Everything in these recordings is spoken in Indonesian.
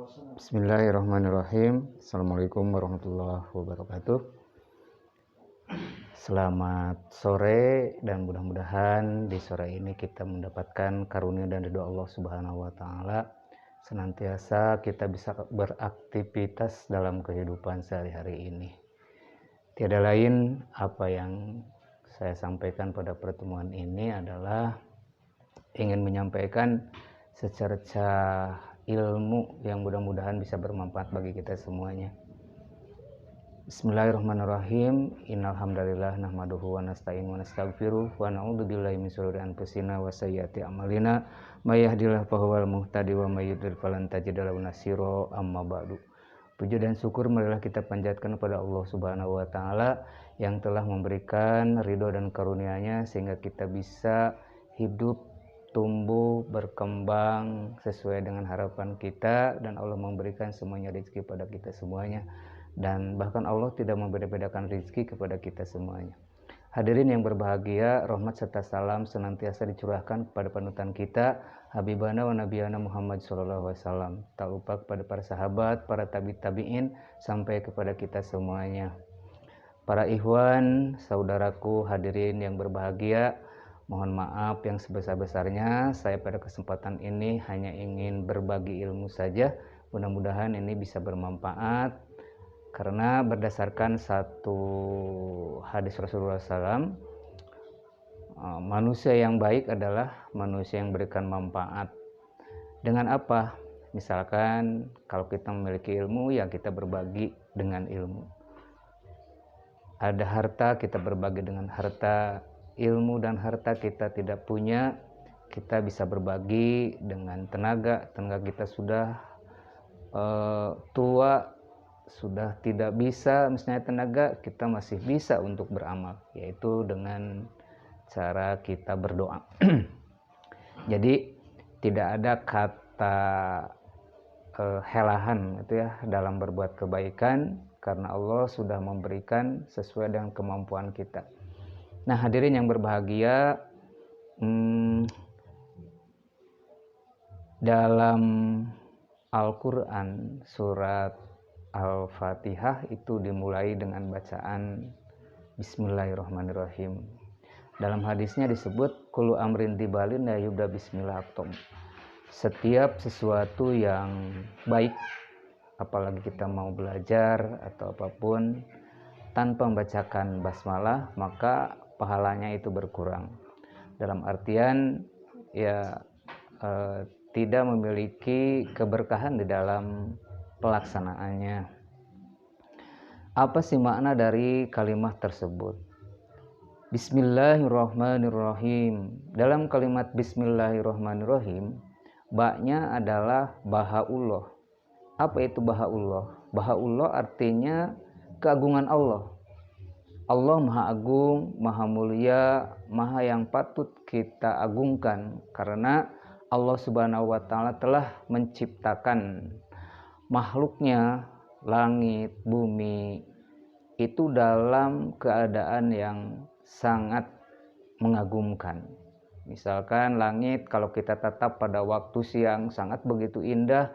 Bismillahirrahmanirrahim. Assalamualaikum warahmatullahi wabarakatuh. Selamat sore dan mudah-mudahan di sore ini kita mendapatkan karunia dan ridho Allah Subhanahu wa taala. Senantiasa kita bisa beraktivitas dalam kehidupan sehari-hari ini. Tiada lain apa yang saya sampaikan pada pertemuan ini adalah ingin menyampaikan secerca ilmu yang mudah-mudahan bisa bermanfaat bagi kita semuanya. Bismillahirrahmanirrahim. Innal hamdalillah nahmaduhu wa nasta'inu wa nastaghfiruh wa na'udzubillahi min shururi anfusina wa sayyiati a'malina may yahdihillahu fahuwal muhtadi wa may yudlil falan tajida lahu nasira. Amma ba'du. Puji dan syukur marilah kita panjatkan kepada Allah Subhanahu wa taala yang telah memberikan ridho dan karunia-Nya sehingga kita bisa hidup, tumbuh, berkembang sesuai dengan harapan kita, dan Allah memberikan semuanya rezeki pada kita semuanya, dan bahkan Allah tidak membeda-bedakan rezeki kepada kita semuanya. Hadirin yang berbahagia, rahmat serta salam senantiasa dicurahkan kepada panutan kita Habibana wa Nabiyana Muhammad SAW. Tak lupa kepada para sahabat, para tabi'in, sampai kepada kita semuanya. Para ikhwan, saudaraku, hadirin yang berbahagia, mohon maaf yang sebesar-besarnya, saya pada kesempatan ini hanya ingin berbagi ilmu saja. Mudah-mudahan ini bisa bermanfaat, karena berdasarkan satu hadis Rasulullah SAW, manusia yang baik adalah manusia yang berikan manfaat. Dengan apa? Misalkan kalau kita memiliki ilmu, ya kita berbagi dengan ilmu. Ada harta, kita berbagi dengan harta. Ilmu dan harta kita tidak punya, kita bisa berbagi dengan tenaga kita sudah tua, sudah tidak bisa misalnya tenaga, kita masih bisa untuk beramal, yaitu dengan cara kita berdoa. Jadi tidak ada kata helahan itu ya dalam berbuat kebaikan, karena Allah sudah memberikan sesuai dengan kemampuan kita. Nah, hadirin yang berbahagia, dalam Al-Quran surat Al-Fatihah itu dimulai dengan bacaan Bismillahirrahmanirrahim. Dalam hadisnya disebut kullu amrin tibalin la yubda bismillah. Setiap sesuatu yang baik, apalagi kita mau belajar atau apapun, tanpa membacakan basmalah maka pahalanya itu berkurang. Dalam artian ya tidak memiliki keberkahan di dalam pelaksanaannya. Apa sih makna dari kalimat tersebut? Bismillahirrahmanirrahim. Dalam kalimat Bismillahirrahmanirrahim, ba-nya adalah bahaullah. Apa itu bahaullah? Bahaullah artinya keagungan Allah. Allah Maha Agung, Maha Mulia, Maha yang patut kita agungkan, karena Allah Subhanahu wa taala telah menciptakan makhluknya, langit, bumi, itu dalam keadaan yang sangat mengagumkan. Misalkan langit, kalau kita tatap pada waktu siang sangat begitu indah,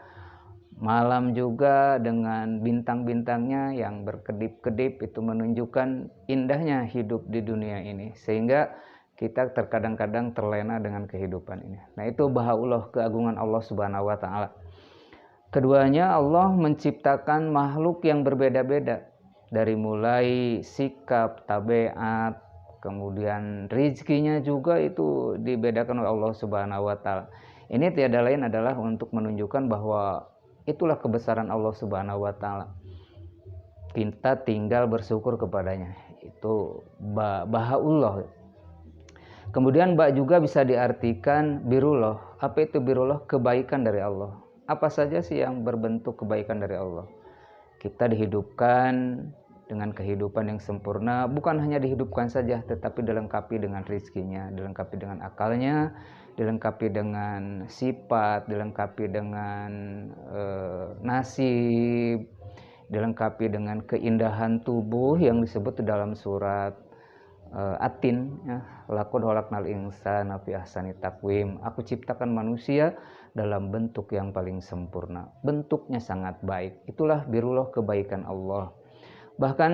malam juga dengan bintang-bintangnya yang berkedip-kedip, itu menunjukkan indahnya hidup di dunia ini, sehingga kita terkadang-kadang terlena dengan kehidupan ini. Nah, itu bahaullah, keagungan Allah Subhanahu wa taala. Keduanya, Allah menciptakan makhluk yang berbeda-beda, dari mulai sikap, tabiat, kemudian rezekinya juga itu dibedakan oleh Allah Subhanahu wa taala. Ini tiada lain adalah untuk menunjukkan bahwa itulah kebesaran Allah Subhanahu wa taala. Kita tinggal bersyukur kepadanya. Itu bahaullah. Kemudian ba juga bisa diartikan birullah. Apa itu birullah? Kebaikan dari Allah. Apa saja sih yang berbentuk kebaikan dari Allah? Kita dihidupkan dengan kehidupan yang sempurna, bukan hanya dihidupkan saja, tetapi dilengkapi dengan rezekinya, dilengkapi dengan akalnya, dilengkapi dengan sifat, dilengkapi dengan nasib, dilengkapi dengan keindahan tubuh yang disebut dalam surat atin ya, laqad khalaqnal insana fi ahsani taqwim. Aku ciptakan manusia dalam bentuk yang paling sempurna. Bentuknya sangat baik. Itulah birullah, kebaikan Allah. Bahkan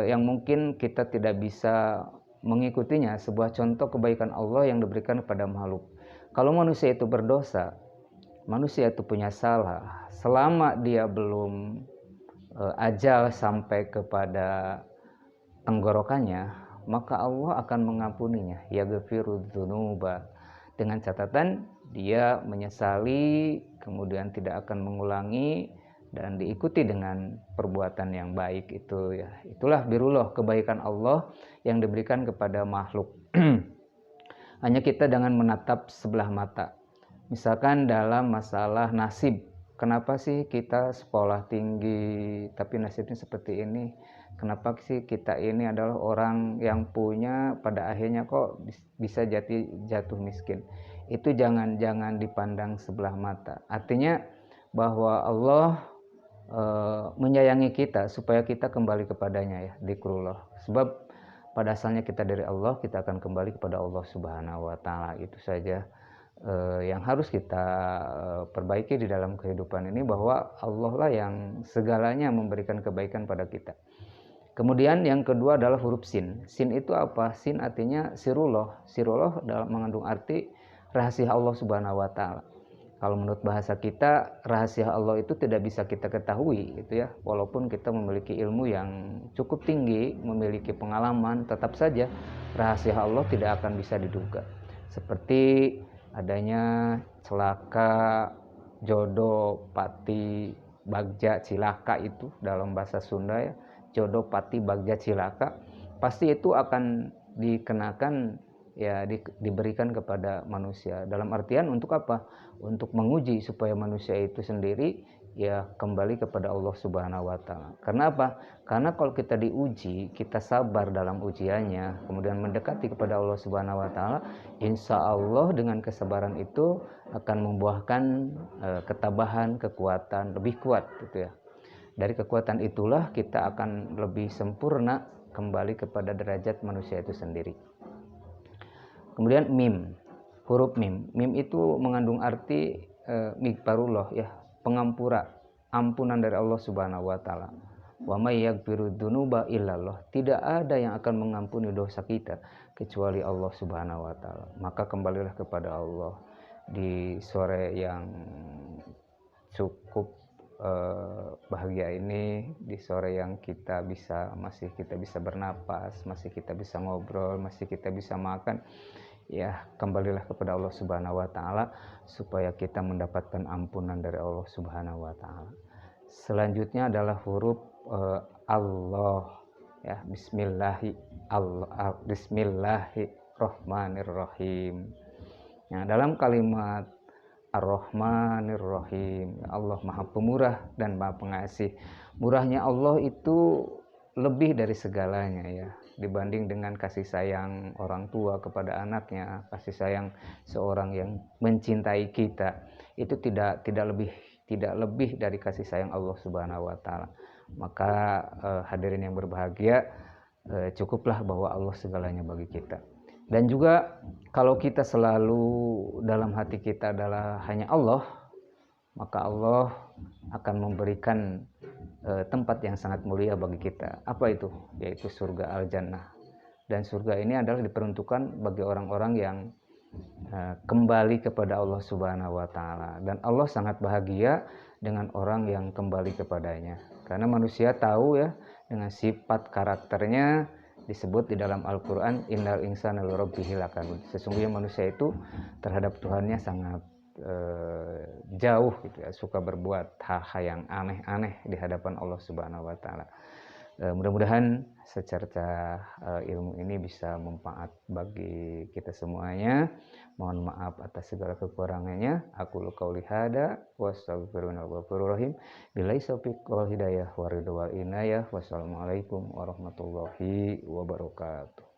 yang mungkin kita tidak bisa mengikutinya, sebuah contoh kebaikan Allah yang diberikan kepada makhluk. Kalau manusia itu berdosa, manusia itu punya salah, selama dia belum ajal sampai kepada tenggorokannya, maka Allah akan mengampuninya. Yaghfirudz dzunuba, dengan catatan dia menyesali, kemudian tidak akan mengulangi dan diikuti dengan perbuatan yang baik itu ya. Itulah birullah, kebaikan Allah yang diberikan kepada makhluk. Hanya kita dengan menatap sebelah mata. Misalkan dalam masalah nasib, kenapa sih kita sekolah tinggi tapi nasibnya seperti ini? Kenapa sih kita ini adalah orang yang punya, pada akhirnya kok bisa jatuh miskin? Itu jangan dipandang sebelah mata. Artinya bahwa Allah menyayangi kita supaya kita kembali kepadanya ya, dzikrullah. Sebab pada asalnya kita dari Allah, kita akan kembali kepada Allah Subhanahu wa taala. Itu saja yang harus kita perbaiki di dalam kehidupan ini, bahwa Allah lah yang segalanya memberikan kebaikan pada kita. Kemudian yang kedua adalah huruf sin. Sin itu apa? Sin artinya sirullah. Sirullah mengandung arti rahasia Allah Subhanahu wa taala. Kalau menurut bahasa kita, rahasia Allah itu tidak bisa kita ketahui gitu ya. Walaupun kita memiliki ilmu yang cukup tinggi, memiliki pengalaman, tetap saja rahasia Allah tidak akan bisa diduga. Seperti adanya celaka, jodoh, pati, bagja, cilaka, itu dalam bahasa Sunda ya. Jodoh, pati, bagja, cilaka, pasti itu akan dikenakan ya, diberikan kepada manusia. Dalam artian untuk apa? Untuk menguji supaya manusia itu sendiri ya kembali kepada Allah Subhanahu wa taala. Karena apa? Karena kalau kita diuji, kita sabar dalam ujiannya, kemudian mendekati kepada Allah Subhanahu wa taala, insya Allah dengan kesabaran itu akan membuahkan ketabahan, kekuatan lebih kuat gitu ya. Dari kekuatan itulah kita akan lebih sempurna kembali kepada derajat manusia itu sendiri. Kemudian mim, huruf mim. Mim itu mengandung arti mighfarullah ya, pengampura, ampunan dari Allah Subhanahu wa taala. Wa may yaghfiru dzunuba illallah. Tidak ada yang akan mengampuni dosa kita kecuali Allah Subhanahu wa taala. Maka kembalilah kepada Allah di sore yang cukup bahagia ini, di sore yang masih kita bisa bernapas, masih kita bisa ngobrol, masih kita bisa makan ya. Kembalilah kepada Allah Subhanahu wa taala supaya kita mendapatkan ampunan dari Allah Subhanahu wa taala. Selanjutnya adalah huruf Allah ya, Bismillahirrahmanirrahim. Nah, dalam kalimat Ar-Rahmanir-Rahim, Allah Maha Pemurah dan Maha Pengasih. Murahnya Allah itu lebih dari segalanya ya, dibanding dengan kasih sayang orang tua kepada anaknya, kasih sayang seorang yang mencintai kita, itu tidak lebih dari kasih sayang Allah Subhanahu wa taala. Maka hadirin yang berbahagia, cukuplah bahwa Allah segalanya bagi kita. Dan juga kalau kita selalu dalam hati kita adalah hanya Allah, maka Allah akan memberikan tempat yang sangat mulia bagi kita. Apa itu? Yaitu surga Al-Jannah. Dan surga ini adalah diperuntukkan bagi orang-orang yang kembali kepada Allah Subhanahu wa taala. Dan Allah sangat bahagia dengan orang yang kembali kepadanya. Karena manusia tahu ya, dengan sifat karakternya disebut di dalam Al-Quran, innal insana lirabbih lakanud. Sesungguhnya manusia itu terhadap Tuhannya sangat jauh gitu ya, suka berbuat hal-hal yang aneh-aneh di hadapan Allah Subhanahu wa taala. Mudah-mudahan secerca ilmu ini bisa manfaat bagi kita semuanya. Mohon maaf atas segala kekurangannya. Aku qauli hada wa astaghfirullahaladzim. Billahi taufiq wal hidayah wa ridha wal inayah. Wassalamualaikum warahmatullahi wabarakatuh.